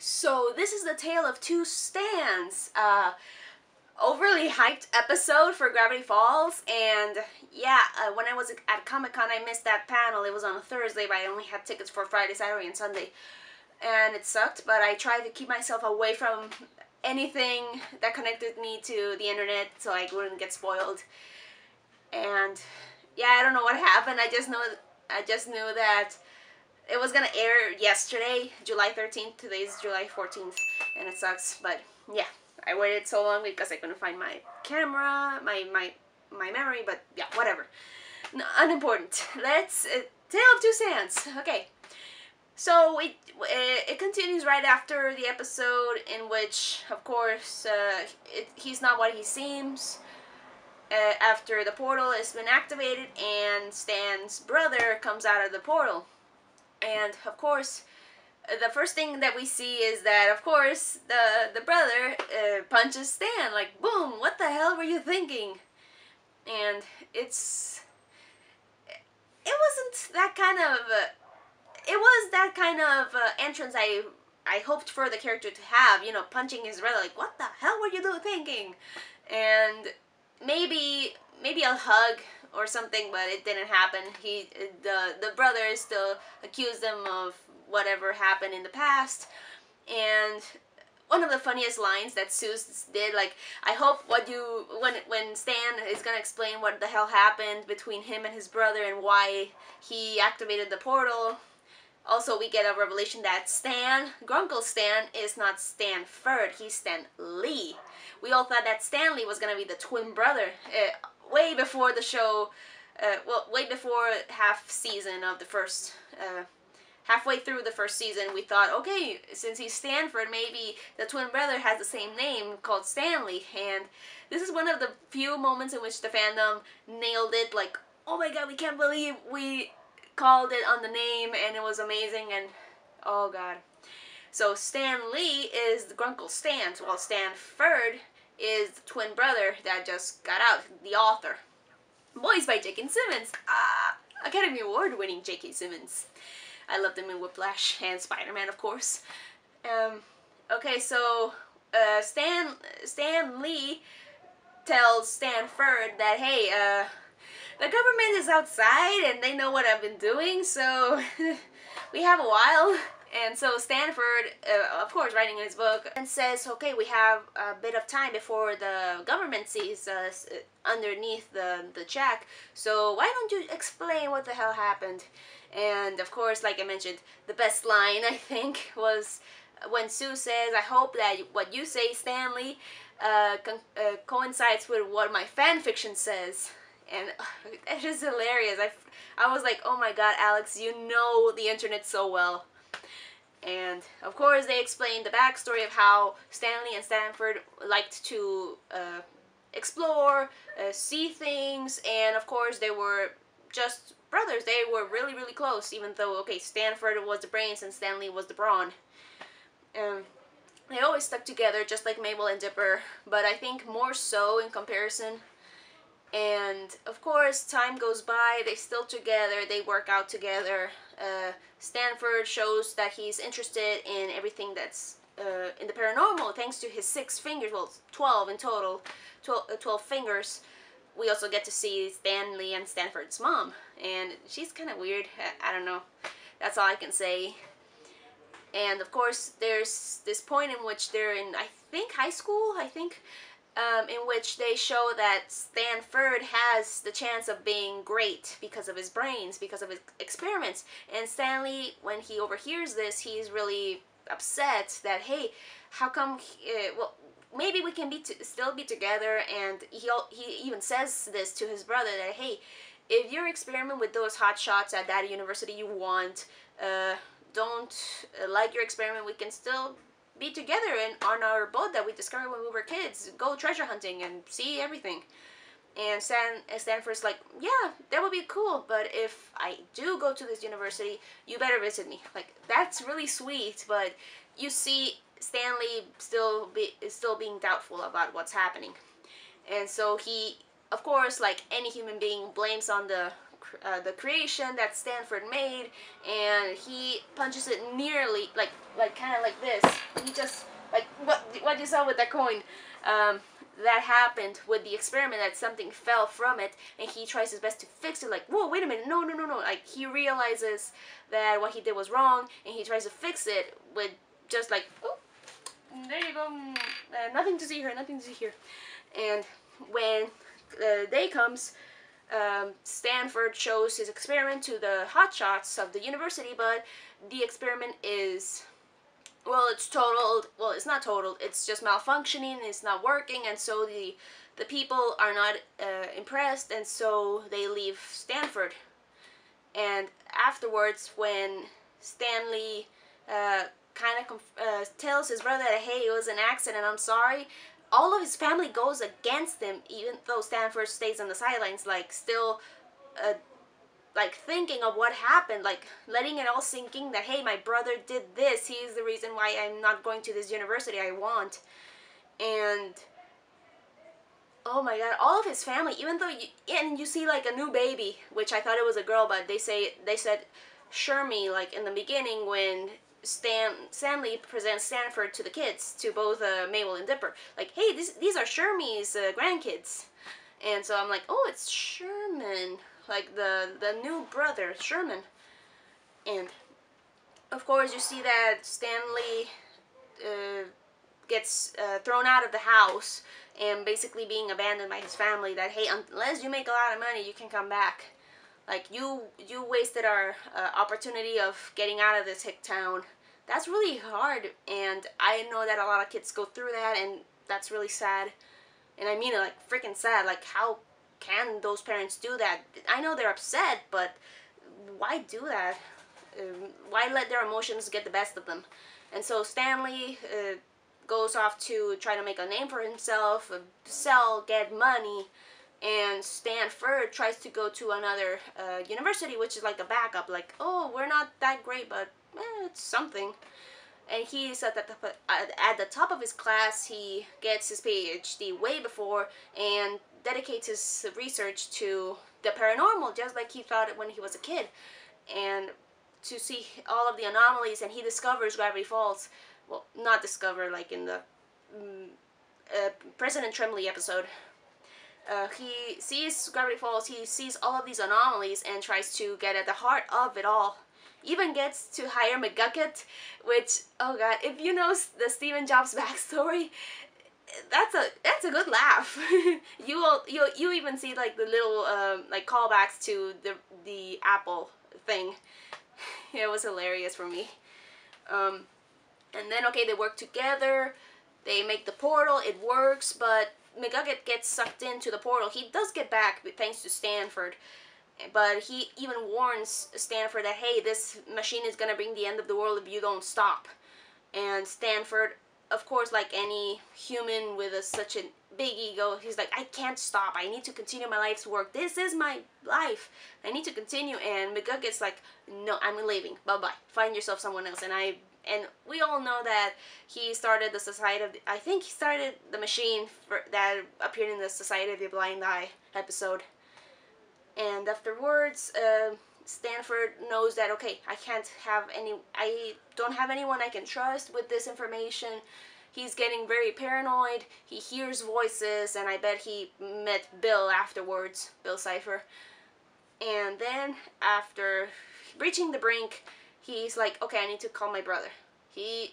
So this is the tale of two Stans. Overly hyped episode for Gravity Falls, and yeah, when I was at Comic-Con I missed that panel. It was on a Thursday, but I only had tickets for Friday, Saturday, and Sunday, and it sucked, but I tried to keep myself away from anything that connected me to the internet so I wouldn't get spoiled. And yeah, I don't know what happened. I just knew that it was gonna air yesterday, July 13th. Today's July 14th, and it sucks. But yeah, I waited so long because I couldn't find my camera, my memory. But yeah, whatever. No, unimportant. Let's Tale of Two Sands. Okay, so it continues right after the episode in which, of course, he's not what he seems. After the portal has been activated and Stan's brother comes out of the portal. And of course, the first thing that we see is that, of course, the brother punches Stan. Like, boom, what the hell were you thinking? And it wasn't that kind of, it was that kind of entrance I hoped for the character to have, you know, punching his brother, like, what the hell were you thinking? And maybe a hug or something, but it didn't happen. The brother still accused him of whatever happened in the past. And one of the funniest lines that Seuss did, like, I hope when Stan is gonna explain what the hell happened between him and his brother and why he activated the portal. Also, we get a revelation that Grunkle Stan, is not Stanford, he's Stan Lee. We all thought that Stanley was gonna be the twin brother, way before the show, well, way before halfway through the first season, we thought, okay, since he's Stanford, maybe the twin brother has the same name, called Stanley. And this is one of the few moments in which the fandom nailed it, like, oh my god, we can't believe we called it on the name, and it was amazing, and oh god. So Stan Lee is the Grunkle Stan, while Stanford is the twin brother that just got out, the author. Voiced by J.K. Simmons. Academy Award winning J.K. Simmons. I loved him in Whiplash and Spider-Man, of course. Okay, so Stan Lee tells Stanford that, hey, the government is outside and they know what I've been doing, so we have a while. And so Stanford, of course, writing in his book, and says, okay, we have a bit of time before the government sees us underneath the check, so why don't you explain what the hell happened? And of course, like I mentioned, the best line, I think, was when Sue says, I hope that what you say, Stanley, coincides with what my fanfiction says. And it's just hilarious. I was like, oh my god, Alex, you know the internet so well. And of course they explained the backstory of how Stanley and Stanford liked to explore, see things, and of course they were just brothers. They were really, really close, even though, okay, Stanford was the brains and Stanley was the brawn. They always stuck together, just like Mabel and Dipper, but I think more so in comparison. And of course, time goes by, they still together, they work out together. Stanford shows that he's interested in everything that's in the paranormal, thanks to his 6 fingers, well, 12 in total, 12 fingers. We also get to see Stanley and Stanford's mom, and she's kind of weird, I don't know, that's all I can say. And of course, there's this point in which they're in, I think, high school, in which they show that Stanford has the chance of being great because of his brains, because of his experiments. And Stanley, when he overhears this, he's really upset that, hey, how come, well, maybe we can still be together. And he even says this to his brother, that, hey, if you're experimenting with those hot shots at that university you want, don't like your experiment, we can still be together and on our boat that we discovered when we were kids, go treasure hunting and see everything. And Stanford's like, yeah, that would be cool, but if I do go to this university, you better visit me. Like, that's really sweet, but you see Stanley is still being doubtful about what's happening. And so he, of course, like any human being, blames on the the creation that Stanford made, and he punches it nearly like kind of like this. He just like what you saw with that coin. That happened with the experiment, that something fell from it, and he tries his best to fix it. Like, whoa, wait a minute, no, no, no, no. Like, he realizes that what he did was wrong, and he tries to fix it with just like, oh, there you go, nothing to see here, nothing to see here. And when the day comes, Stanford shows his experiment to the hotshots of the university, but the experiment is, well, it's totaled. Well, it's not totaled. It's just malfunctioning. It's not working, and so the people are not impressed, and so they leave Stanford. And afterwards, when Stanley kind of tells his brother that, hey, it was an accident, I'm sorry, all of his family goes against him, even though Stanford stays on the sidelines, like still like thinking of what happened, like letting it all sink in that, hey, my brother did this, he's the reason why I'm not going to this university I want. And oh my god, all of his family, even though you see like a new baby, which I thought it was a girl, but they said Shermie, like in the beginning when Stanley presents Stanford to the kids, to both Mabel and Dipper, like, hey, these are Shermie's grandkids. And so I'm like, oh, it's Sherman, like the new brother, Sherman. And of course you see that Stanley gets thrown out of the house and basically being abandoned by his family, that, hey, unless you make a lot of money, you can come back. Like, you wasted our opportunity of getting out of this hick town. That's really hard, and I know that a lot of kids go through that, and that's really sad. And I mean it, like, freaking sad. Like, how can those parents do that? I know they're upset, but why do that? Why let their emotions get the best of them? And so Stanley goes off to try to make a name for himself, sell, get money, and Stanford tries to go to another university, which is like a backup, like, oh, we're not that great, but it's something. And he's at the top of his class. He gets his PhD way before and dedicates his research to the paranormal, just like he thought it when he was a kid, and to see all of the anomalies. And he discovers Gravity Falls. Well, not discover, like in the President Tremblay episode. He sees Gravity Falls, he sees all of these anomalies and tries to get at the heart of it all. Even gets to hire McGucket, which, oh god, if you know the Stephen Jobs backstory, that's a good laugh. you even see like the little like callbacks to the Apple thing. It was hilarious for me. And then, okay, they work together, they make the portal, it works, but McGucket gets sucked into the portal. He does get back thanks to Stanford, but he even warns Stanford that, hey, this machine is gonna bring the end of the world if you don't stop. And Stanford, of course, like any human with such a big ego, he's like, I can't stop, I need to continue my life's work, this is my life, I need to continue. And McGucket's like, no, I'm leaving, bye-bye, find yourself someone else. And we all know that he started the Society of I think he started the machine that appeared in the Society of the Blind Eye episode. And afterwards, Stanford knows that, okay, I don't have anyone I can trust with this information. He's getting very paranoid. He hears voices, and I bet he met Bill afterwards, Bill Cipher. And then after reaching the brink, he's like, okay, I need to call my brother. He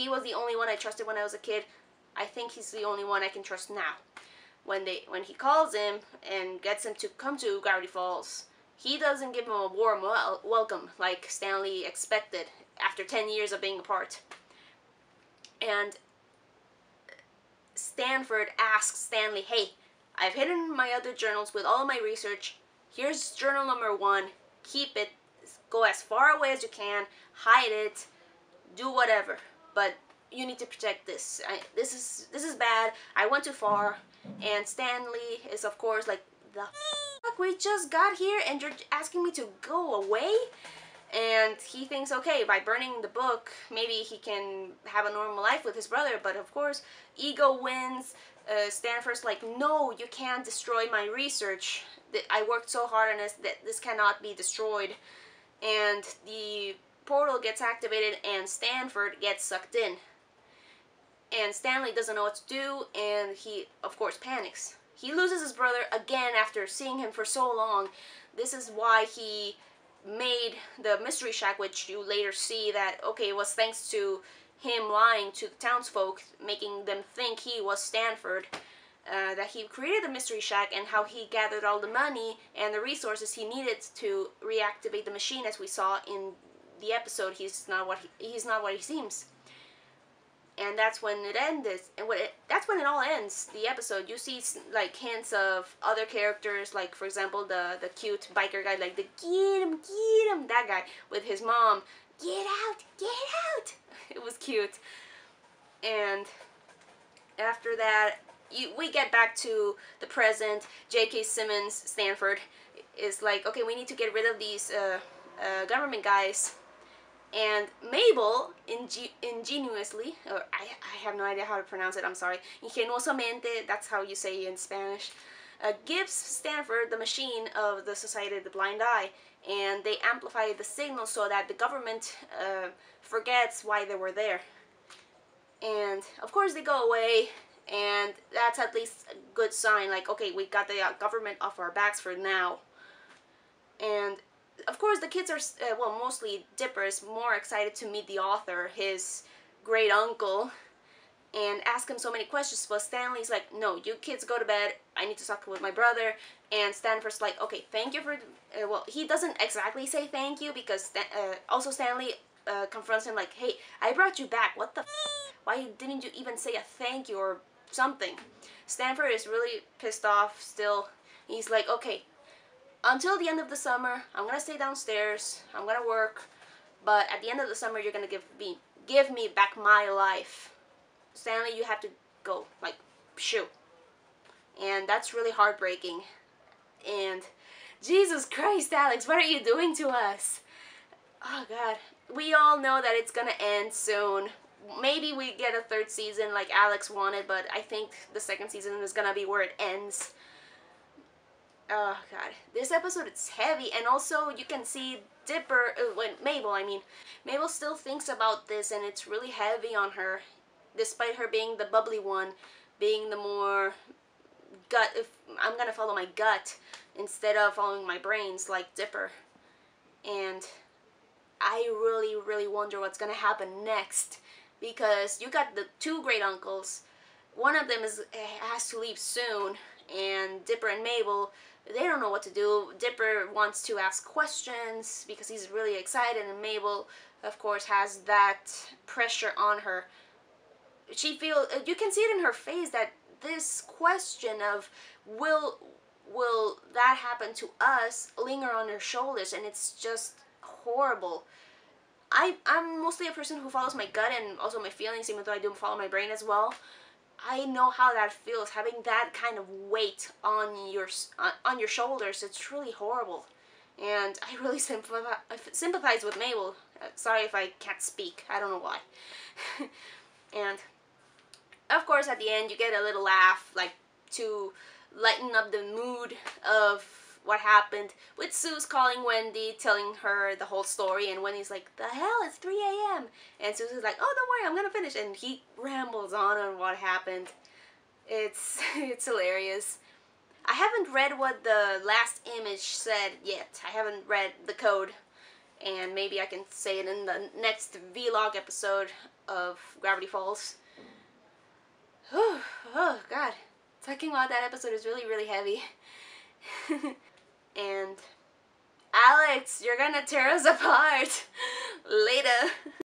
was the only one I trusted when I was a kid. I think he's the only one I can trust now. When he calls him and gets him to come to Gravity Falls, he doesn't give him a warm welcome like Stanley expected after 10 years of being apart. And Stanford asks Stanley, hey, I've hidden my other journals with all my research. Here's journal number 1. Keep it. Go as far away as you can. Hide it. Do whatever. But you need to protect this. This is bad. I went too far. And Stanley is, of course, like, the fuck, we just got here and you're asking me to go away? And he thinks, okay, by burning the book, maybe he can have a normal life with his brother. But of course, ego wins. Stanford's like, no, you can't destroy my research. I worked so hard on this that this cannot be destroyed. And the portal gets activated and Stanford gets sucked in. And Stanley doesn't know what to do, and he, of course, panics. He loses his brother again after seeing him for so long. This is why he made the mystery shack, which you later see that, okay, it was thanks to him lying to the townsfolk, making them think he was Stanford, that he created the mystery shack, and how he gathered all the money and the resources he needed to reactivate the machine, as we saw in the episode. He's not what he seems. And that's when it ends. And that's when it all ends. The episode, you see like hints of other characters, like for example the cute biker guy, like the get him, that guy with his mom. Get out, get out. It was cute. And after that, we get back to the present. J.K. Simmons, Stanford, is like, okay, we need to get rid of these government guys. And Mabel, ingenuously, or I have no idea how to pronounce it, I'm sorry, ingenuosamente, that's how you say in Spanish, gives Stanford the machine of the Society of the Blind Eye, and they amplify the signal so that the government forgets why they were there. And of course they go away, and that's at least a good sign, like, okay, we got the government off our backs for now. And of course, the kids are, well, mostly Dipper is more excited to meet the author, his great uncle, and ask him so many questions. But Stanley's like, no, you kids go to bed. I need to talk with my brother. And Stanford's like, okay, thank you for, well, he doesn't exactly say thank you, because also Stanley confronts him like, hey, I brought you back. What the why didn't you even say a thank you or something? Stanford is really pissed off still. He's like, okay, until the end of the summer, I'm gonna stay downstairs. I'm gonna work, but at the end of the summer, you're gonna give me back my life. Stanley, you have to go, like, shoo. And that's really heartbreaking. And Jesus Christ, Alex, what are you doing to us? Oh God, we all know that it's gonna end soon. Maybe we get a third season like Alex wanted, but I think the second season is gonna be where it ends. Oh God, this episode is heavy, and also you can see Dipper, Mabel still thinks about this, and it's really heavy on her, despite her being the bubbly one, being the more I'm gonna follow my gut instead of following my brains like Dipper. And I really, really wonder what's gonna happen next, because you got the two great uncles. One of them has to leave soon, and Dipper and Mabel, they don't know what to do. Dipper wants to ask questions because he's really excited, and Mabel, of course, has that pressure on her. You can see it in her face, that this question of will that happen to us linger on her shoulders, and it's just horrible. I'm mostly a person who follows my gut and also my feelings, even though I do follow my brain as well. I know how that feels, having that kind of weight on your shoulders. It's really horrible, and I really sympathize with Mabel. Sorry if I can't speak. I don't know why. And of course, at the end, you get a little laugh, like to lighten up the mood of what happened, with Suze calling Wendy, telling her the whole story, and Wendy's like, the hell, it's 3 a.m. And Suze is like, oh, don't worry, I'm gonna finish, and he rambles on what happened. It's hilarious. I haven't read what the last image said yet. I haven't read the code, and maybe I can say it in the next vlog episode of Gravity Falls. Oh God, talking about that episode is really, really heavy. And Alex, you're gonna tear us apart. Later.